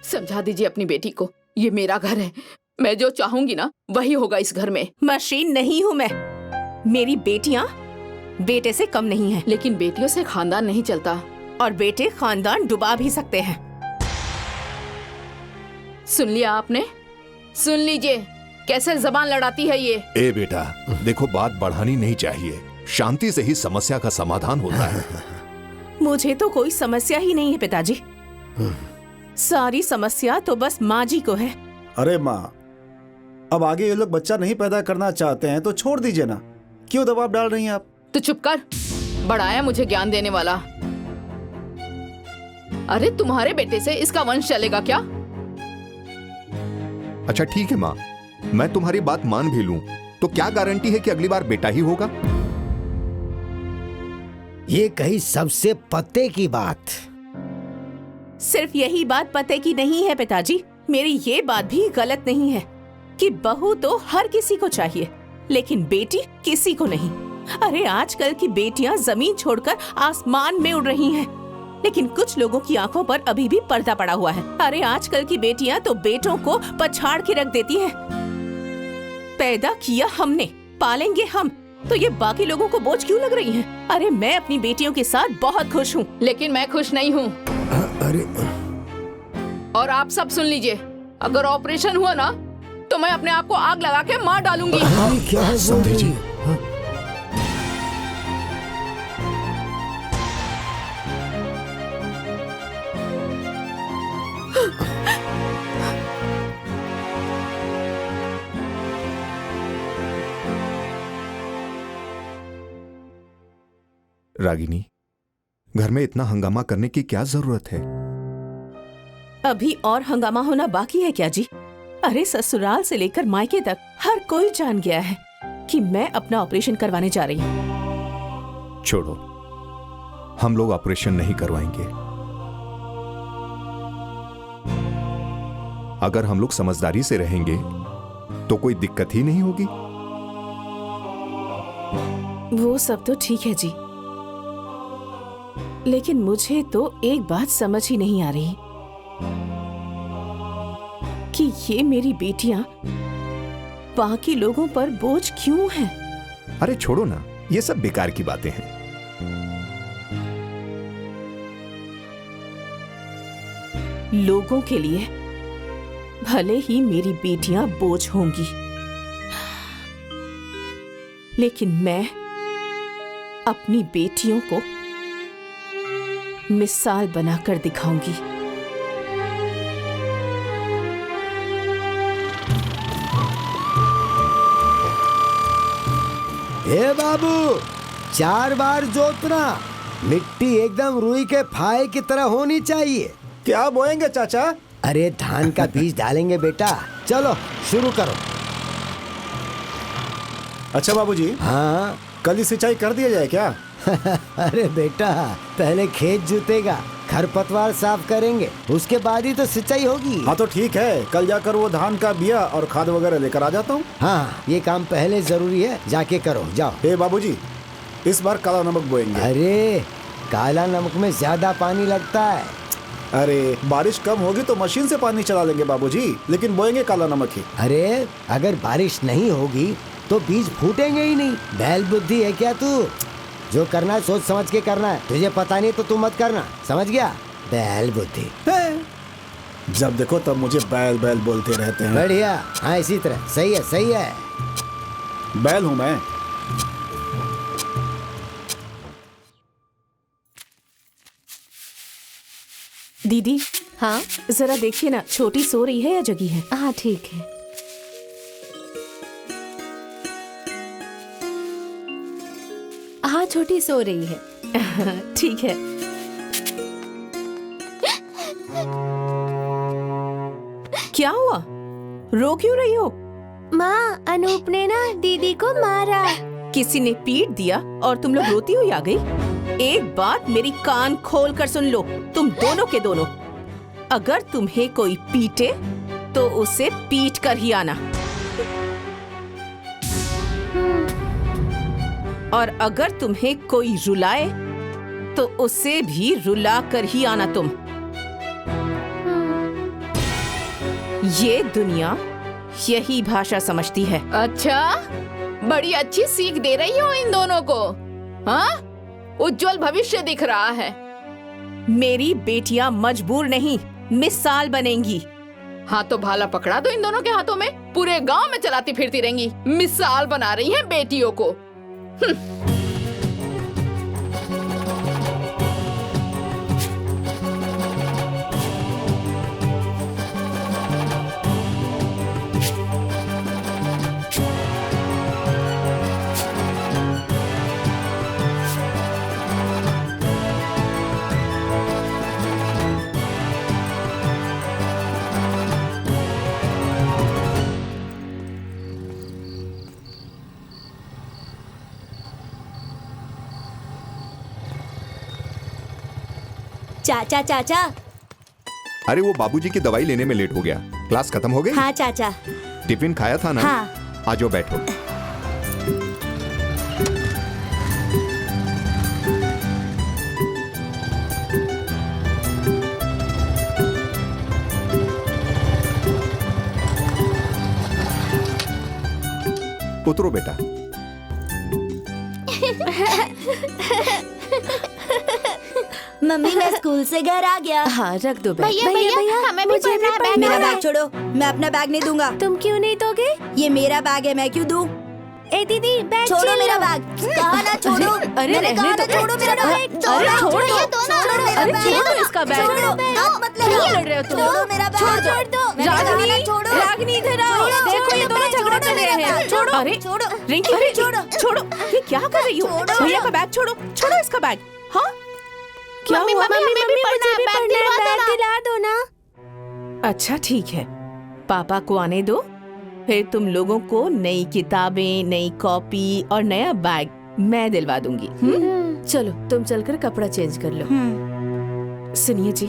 समझा दीजिए अपनी बेटी को, ये मेरा घर है, मैं जो चाहूंगी ना वही होगा इस घर में। मशीन नहीं हूँ मैं। मेरी बेटियाँ बेटे से कम नहीं है। लेकिन बेटियों से खानदान नहीं चलता, और बेटे खानदान डुबा भी सकते हैं। सुन लिया आपने? सुन लीजिए कैसे जबान लड़ाती है ये। ए बेटा, देखो बात बढ़ानी नहीं चाहिए, शांति से ही समस्या का समाधान होता है। मुझे तो कोई समस्या ही नहीं है पिताजी, सारी समस्या तो बस माँ जी को है। अरे माँ, अब आगे ये लोग बच्चा नहीं पैदा करना चाहते हैं तो छोड़ दीजिए ना, क्यों दबाव डाल रही हैं आप? तो चुप कर, बढ़ाया मुझे ज्ञान देने वाला। अरे तुम्हारे बेटे से इसका वंश चलेगा क्या? अच्छा ठीक है माँ, मैं तुम्हारी बात मान भी लूं, तो क्या गारंटी है कि अगली बार बेटा ही होगा? ये कही सबसे पते की बात। सिर्फ यही बात पते की नहीं है पिताजी, मेरी ये बात भी गलत नहीं है कि बहू तो हर किसी को चाहिए, लेकिन बेटी किसी को नहीं। अरे आजकल की बेटियां जमीन छोड़कर आसमान में उड़ रही हैं, लेकिन कुछ लोगों की आंखों पर अभी भी पर्दा पड़ा हुआ है। अरे आजकल की बेटियां तो बेटों को पछाड़ के रख देती हैं। पैदा किया हमने, पालेंगे हम, तो ये बाकी लोगों को बोझ क्यों लग रही हैं? अरे मैं अपनी बेटियों के साथ बहुत खुश हूँ। लेकिन मैं खुश नहीं हूँ। अरे और आप सब सुन लीजिए, अगर ऑपरेशन हुआ ना तो मैं अपने आप को आग लगा के मार डालूंगी। क्या है समझे जी? रागिनी, घर में इतना हंगामा करने की क्या जरूरत है? अभी और हंगामा होना बाकी है क्या जी? अरे ससुराल से लेकर मायके तक हर कोई जान गया है कि मैं अपना ऑपरेशन करवाने जा रही हूँ। छोड़ो, हम लोग ऑपरेशन नहीं करवाएंगे। अगर हम लोग समझदारी से रहेंगे तो कोई दिक्कत ही नहीं होगी। वो सब तो ठीक है जी, लेकिन मुझे तो एक बात समझ ही नहीं आ रही कि ये मेरी बेटियां बाकी लोगों पर बोझ क्यों हैं? अरे छोड़ो ना, ये सब बेकार की बातें हैं। लोगों के लिए भले ही मेरी बेटियां बोझ होंगी, लेकिन मैं अपनी बेटियों को मिसाल बनाकर दिखाऊंगी। हे बाबू, 4 बार जोतना, मिट्टी एकदम रुई के फाये की तरह होनी चाहिए। क्या बोएंगे चाचा? अरे धान का बीज डालेंगे बेटा, चलो शुरू करो। अच्छा बाबूजी, हाँ कल ही सिंचाई कर दिया जाए क्या? अरे बेटा, पहले खेत जुतेगा, खरपतवार साफ करेंगे, उसके बाद ही तो सिंचाई होगी। हाँ तो ठीक है, कल जाकर वो धान का बिया और खाद वगैरह लेकर आ जाता हूँ। हाँ, ये काम पहले जरूरी है, जाके करो, जाओ। हे बाबूजी, इस बार काला नमक बोएंगे। अरे काला नमक में ज्यादा पानी लगता है। अरे बारिश कम होगी तो मशीन से पानी चला लेंगे बाबूजी, लेकिन बोएंगे काला नमक ही। अरे अगर बारिश नहीं होगी तो बीज फूटेंगे ही नहीं। बैल बुद्धि है क्या तू? जो करना है सोच समझ के करना है, तुझे पता नहीं तो तू मत करना, समझ गया? बैल बुद्धि। जब देखो तब मुझे बैल बैल बोलते रहते हैं। बढ़िया, हाँ इसी तरह, सही है सही है। बैल हूँ मैं। दीदी, हाँ जरा देखिए ना, छोटी सो रही है या जगी है? हाँ ठीक है। हाँ छोटी सो रही है। ठीक है। क्या हुआ, रो क्यों रही हो? माँ, अनूप ने ना दीदी को मारा। किसी ने पीट दिया और तुम लोग रोती हुई आ गई? एक बात मेरी कान खोल कर सुन लो, तुम दोनों के दोनों, अगर तुम्हें कोई पीटे तो उसे पीट कर ही आना, और अगर तुम्हें कोई रुलाए तो उसे भी रुला कर ही आना तुम। ये दुनिया यही भाषा समझती है। अच्छा, बड़ी अच्छी सीख दे रही हो इन दोनों को। हाँ, उज्जवल भविष्य दिख रहा है। मेरी बेटियां मजबूर नहीं, मिसाल बनेंगी। हाँ तो भाला पकड़ा दो इन दोनों के हाथों में, पूरे गांव में चलाती फिरती रहेंगी, मिसाल बना रही हैं बेटियों को। चाचा चाचा। अरे वो बाबूजी की दवाई लेने में लेट हो गया। क्लास खत्म हो गई? हाँ चाचा। टिफिन खाया था ना? हाँ। आ जाओ बैठो। उतरो बेटा। मम्मी मैं स्कूल से घर आ गया। हाँ रख दो बैग। भैया हमें भी पढ़ना है। मेरा बैग छोड़ो, मैं अपना बैग नहीं दूंगा। तुम क्यों नहीं दोगे? ये मेरा बैग है, मैं क्यों दूं? ए दीदी बैग छोड़ो मेरा बैग। कहा ना छोड़ो। अरे मैंने कहा ना छोड़ो मेरा बैग। अरे छोड़ो, छोड़ो मेरा अरे बैग। छोड़ो इसका बैग। छोड़ो, हाथ मत लगाओ। क्यों लड़ रहे हो तुम? छोड़ो मेरा बैग। छोड़ दो। मैंने कहा ना रागिनी, छोड़ो। रागिनी इधर आओ। छोड़ो, देखो ये दोनों झगड़ा कर रहे हैं। छोड़ो, अरे छोड़ो। रिंकी, अरे रिंकी, छोड़ो। छोड़ो। ये क्या कर रही हो? छोड़ो। भैया का बैग छोड़ो, छोड़ो इसका बैग। हाँ क्या हुआ? मम्मी बैग दिला दो ना। अच्छा ठीक है, पापा को आने दो, फिर तुम लोगों को नई किताबें, नई कॉपी और नया बैग मैं दिलवा दूंगी। चलो तुम चलकर कपड़ा चेंज कर लो। सुनिए जी,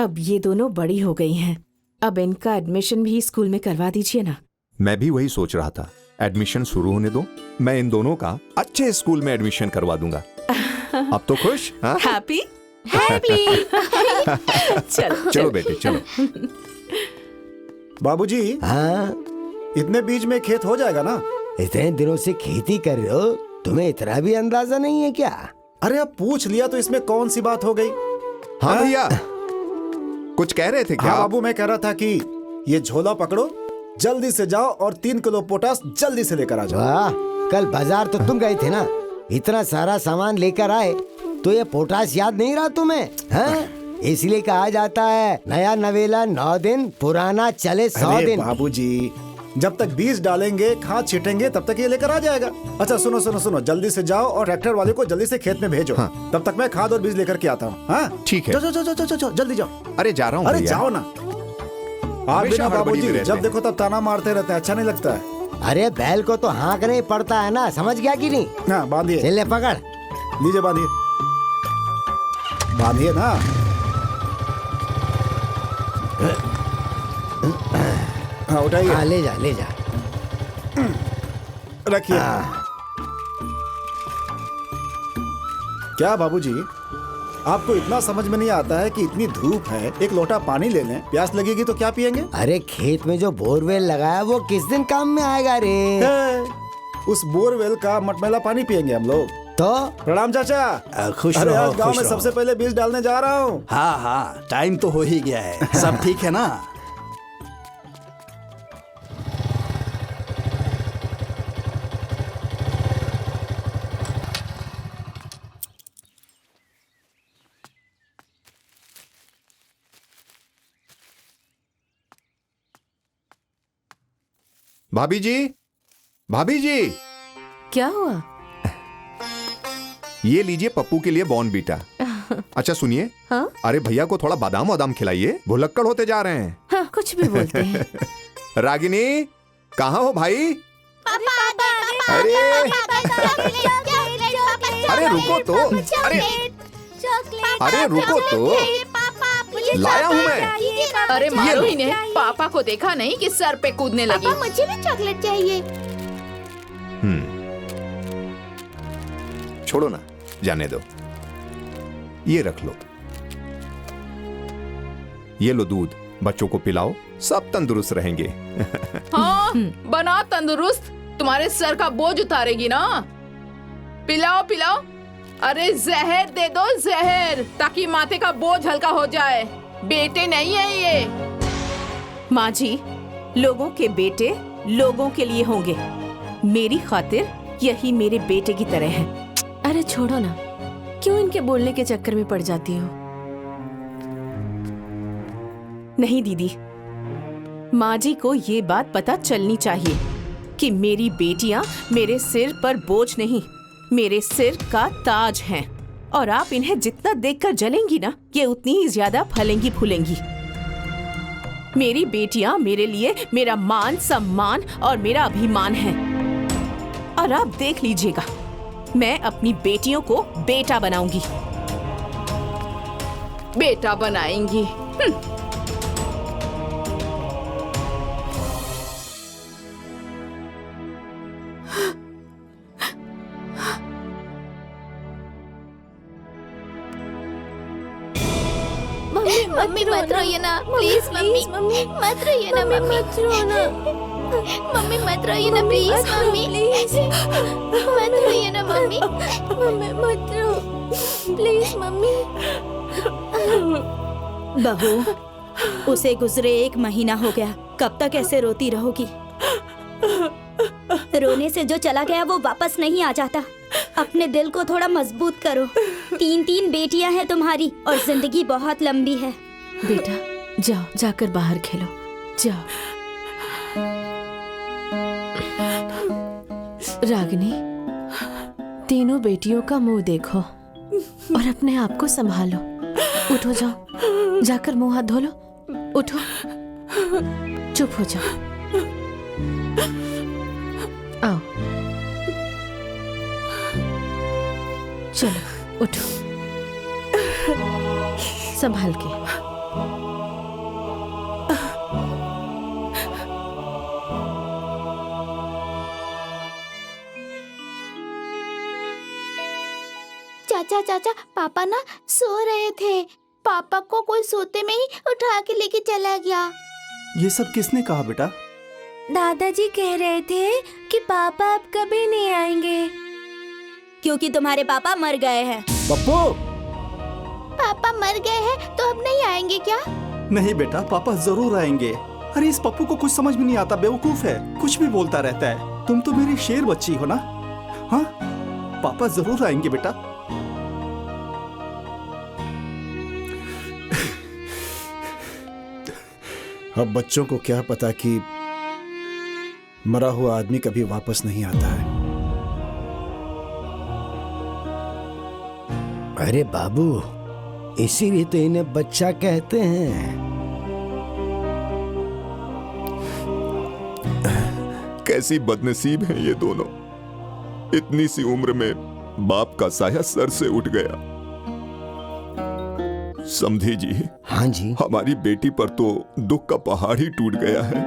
अब ये दोनों बड़ी हो गई हैं, अब इनका एडमिशन भी स्कूल में करवा दीजिए ना। मैं भी वही सोच रहा था। एडमिशन शुरू होने दो, मैं इन दोनों का अच्छे स्कूल में एडमिशन करवा दूंगा। अब तो खुश? हाँ? Happy happy. चलो चलो बेटे चलो। बाबूजी, हाँ, इतने बीज में खेत हो जाएगा ना? इतने दिनों से खेती कर रहे हो, तुम्हें इतना भी अंदाजा नहीं है क्या? अरे अब पूछ लिया तो इसमें कौन सी बात हो गई? हाँ भैया, कुछ कह रहे थे क्या? हाँ बाबू, मैं कह रहा था कि ये झोला पकड़ो, जल्दी से जाओ और 3 किलो पोटास जल्दी से लेकर आ जाओ। वाह, कल बाजार तो तुम गए थे ना, इतना सारा सामान लेकर आए तो ये पोटास याद नहीं रहा तुम्हें? हाँ? इसलिए कहा जाता है नया नवेला 9 दिन, पुराना चले 100 अरे दिन। बाबूजी, जब तक बीज डालेंगे, खाद छीटेंगे, तब तक ये लेकर आ जाएगा। अच्छा सुनो सुनो सुनो, जल्दी से जाओ और ट्रैक्टर वाले को जल्दी से खेत में भेजो। हाँ। तब तक मैं खाद और बीज लेकर के आता हूँ। हाँ ठीक है। जाओ जाओ जाओ जाओ जाओ, जल्दी जाओ। अरे जा रहा हूँ अरे भैया। जाओ ना। आप भी ना हड़बड़ी बाबूजी, में रहते जब हैं। देखो तब ताना मारते रहते हैं, अच्छा नहीं लगता है। अरे बैल को तो हाँकना ही पड़ता है ना, समझ गया कि नहीं? हाँ बांधिए, चले पकड़। लीजिए बांधिए, बांधिए ना। हाँ उठाइए, हाँ ले जा ले जा। रखिए। क्या बाबूजी, आपको इतना समझ में नहीं आता है कि इतनी धूप है, एक लोटा पानी ले लें, प्यास लगेगी तो क्या पियेंगे? अरे खेत में जो बोरवेल लगाया वो किस दिन काम में आएगा रे? उस बोरवेल का मटमैला पानी पियेंगे हम लोग। तो प्रणाम चाचा। खुश अरे रहो, आज गांव खुश में रहो। सबसे पहले बीज डालने जा रहा हूँ। हाँ हाँ, टाइम तो हो ही गया है। सब ठीक है ना? भाभी जी, भाभी जी, क्या हुआ? ये लीजिए पप्पू के लिए बॉर्नवीटा। अच्छा सुनिए, हाँ? अरे भैया को थोड़ा बादाम वादाम खिलाइए, भुलक्कड़ होते जा रहे हैं। हाँ, कुछ भी बोलते हैं। रागिनी, कहाँ हो भाई? अरे अरे रुको तो, अरे रुको तो, लाया हूँ मैं। अरे मारो लो। इन्हें, पापा को देखा नहीं कि सर पे कूदने लगी। मुझे भी चॉकलेट चाहिए। छोड़ो ना, जाने दो। ये रख लो, ये लो दूध, बच्चों को पिलाओ, सब तंदुरुस्त रहेंगे। हाँ, बना तंदुरुस्त, तुम्हारे सर का बोझ उतारेगी ना। पिलाओ पिलाओ, अरे जहर दे दो, जहर, ताकि माथे का बोझ हल्का हो जाए। बेटे नहीं है ये। माँ जी, लोगों के बेटे लोगों के लिए होंगे, मेरी खातिर यही मेरे बेटे की तरह है। अरे छोड़ो ना, क्यों इनके बोलने के चक्कर में पड़ जाती हो? नहीं दीदी, माँ जी को ये बात पता चलनी चाहिए कि मेरी बेटियां मेरे सिर पर बोझ नहीं, मेरे सिर का ताज हैं। और आप इन्हें जितना देखकर जलेंगी ना, ये उतनी ही ज्यादा फलेंगी फूलेंगी। मेरी बेटियां मेरे लिए मेरा मान सम्मान और मेरा अभिमान है। और आप देख लीजिएगा, मैं अपनी बेटियों को बेटा बनाऊंगी। बेटा बनाएंगी? मम्मी मत रोइए ना, प्लीज मम्मी, मत रोइए ना मम्मी, मत रोना मम्मी, मत रोइए ना प्लीज मम्मी, मत रोइए ना मम्मी, मम्मी मत रो प्लीज मम्मी। बहू, उसे गुजरे 1 महीना हो गया, कब तक ऐसे रोती रहोगी? रोने से जो चला गया वो वापस नहीं आ जाता। अपने दिल को थोड़ा मजबूत करो। 3 बेटियां हैं तुम्हारी और जिंदगी बहुत लंबी है। बेटा जाओ, जाकर बाहर खेलो, जाओ। रागिनी, तीनों बेटियों का मुंह देखो और अपने आप को संभालो। उठो, जाओ, जाकर मुंह हाथ धो लो। उठो, चुप हो जाओ। आओ, चलो उठो, संभाल के। चाचा चाचा, पापा ना सो रहे थे, पापा को कोई सोते में ही उठा के लेके चला गया। ये सब किसने कहा बेटा? दादाजी कह रहे थे कि पापा अब कभी नहीं आएंगे, क्योंकि तुम्हारे पापा मर गए हैं। पप्पू, पापा मर गए हैं तो अब नहीं आएंगे क्या? नहीं बेटा, पापा जरूर आएंगे। अरे इस पप्पू को कुछ समझ में नहीं आता, बेवकूफ है, कुछ भी बोलता रहता है। तुम तो मेरी शेर बच्ची हो ना। हाँ, पापा जरूर आएंगे बेटा। अब बच्चों को क्या पता कि मरा हुआ आदमी कभी वापस नहीं आता है। अरे बाबू, इसीलिए तो इन्हें बच्चा कहते हैं। कैसी बदनसीब हैं ये दोनों, इतनी सी उम्र में बाप का साया सर से उठ गया। समधी जी, हाँ जी, हमारी बेटी पर तो दुख का पहाड़ ही टूट गया है।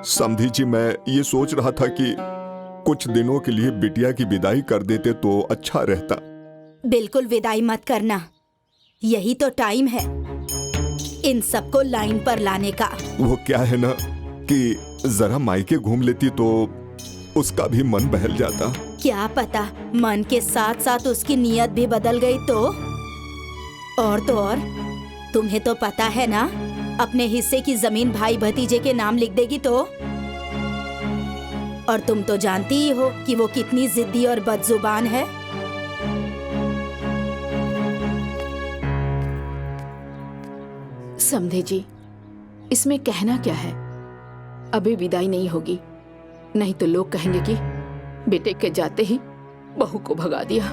समधी जी, मैं ये सोच रहा था कि कुछ दिनों के लिए बिटिया की विदाई कर देते तो अच्छा रहता। बिल्कुल विदाई मत करना, यही तो टाइम है इन सबको लाइन पर लाने का। वो क्या है ना कि जरा मायके घूम लेती तो उसका भी मन बहल जाता। क्या पता मन के साथ साथ उसकी नीयत भी बदल गई तो। और तो और, तुम्हें तो पता है ना, अपने हिस्से की जमीन भाई भतीजे के नाम लिख देगी तो। और तुम तो जानती ही हो कि वो कितनी जिद्दी और बदजुबान है। समधे जी, इसमें कहना क्या है, अभी विदाई नहीं होगी, नहीं तो लोग कहेंगे कि बेटे के जाते ही बहू को भगा दिया।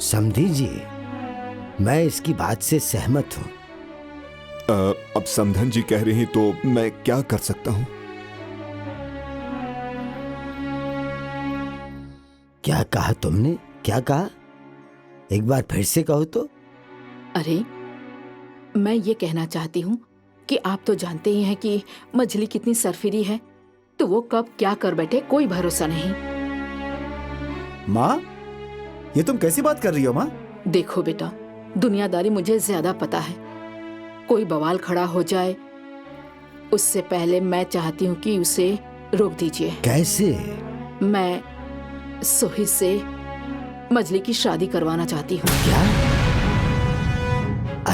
समधी जी, मैं इसकी बात से सहमत हूँ। अब समधन जी कह रही तो मैं क्या कर सकता हूँ? क्या कहा तुमने? क्या कहा? एक बार फिर से कहो तो। अरे, मैं ये कहना चाहती हूँ कि आप तो जानते ही हैं कि मछली कितनी सरफिरी है, तो वो कब क्या कर बैठे कोई भरोसा नहीं। माँ, ये तुम कैसी बात कर रही हो माँ? देखो बेटा, दुनियादारी मुझे ज्यादा पता है। कोई बवाल खड़ा हो जाए उससे पहले मैं चाहती हूँ कि उसे रोक दीजिए। कैसे? मैं सोहित से मजली की शादी करवाना चाहती हूँ। क्या?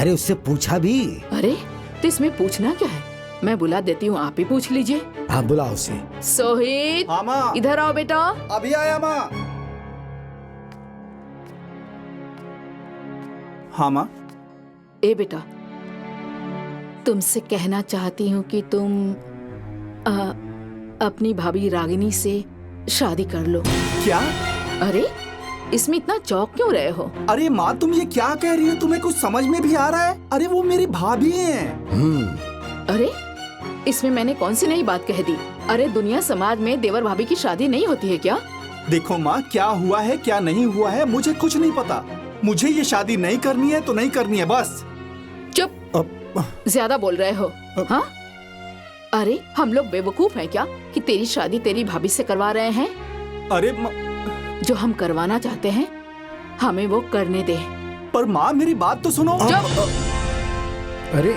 अरे उससे पूछा भी? अरे तो इसमें पूछना क्या है, मैं बुला देती हूँ, आप ही पूछ लीजिए। हाँ बुलाओ उसे। सोहित, हाँ माँ। इधर आओ बेटा। अभी आया माँ। हाँ माँ। ए बेटा, तुमसे कहना चाहती हूँ कि तुम अपनी भाभी रागिनी से शादी कर लो। क्या? अरे इसमें इतना चौंक क्यों रहे हो? अरे माँ तुम ये क्या कह रही हो? तुम्हें कुछ समझ में भी आ रहा है? अरे वो मेरी भाभी हैं। अरे इसमें मैंने कौन सी नई बात कह दी? अरे दुनिया समाज में देवर भाभी की शादी नहीं होती है क्या? देखो माँ, क्या हुआ है क्या नहीं हुआ है मुझे कुछ नहीं पता। मुझे ये शादी नहीं करनी है तो नहीं करनी है, बस। चुप, ज्यादा बोल रहे हो। हाँ? अरे हम लोग बेवकूफ हैं क्या कि तेरी शादी तेरी भाभी से करवा रहे हैं? अरे जो हम करवाना चाहते हैं हमें वो करने दे। पर माँ मेरी बात तो सुनो। अरे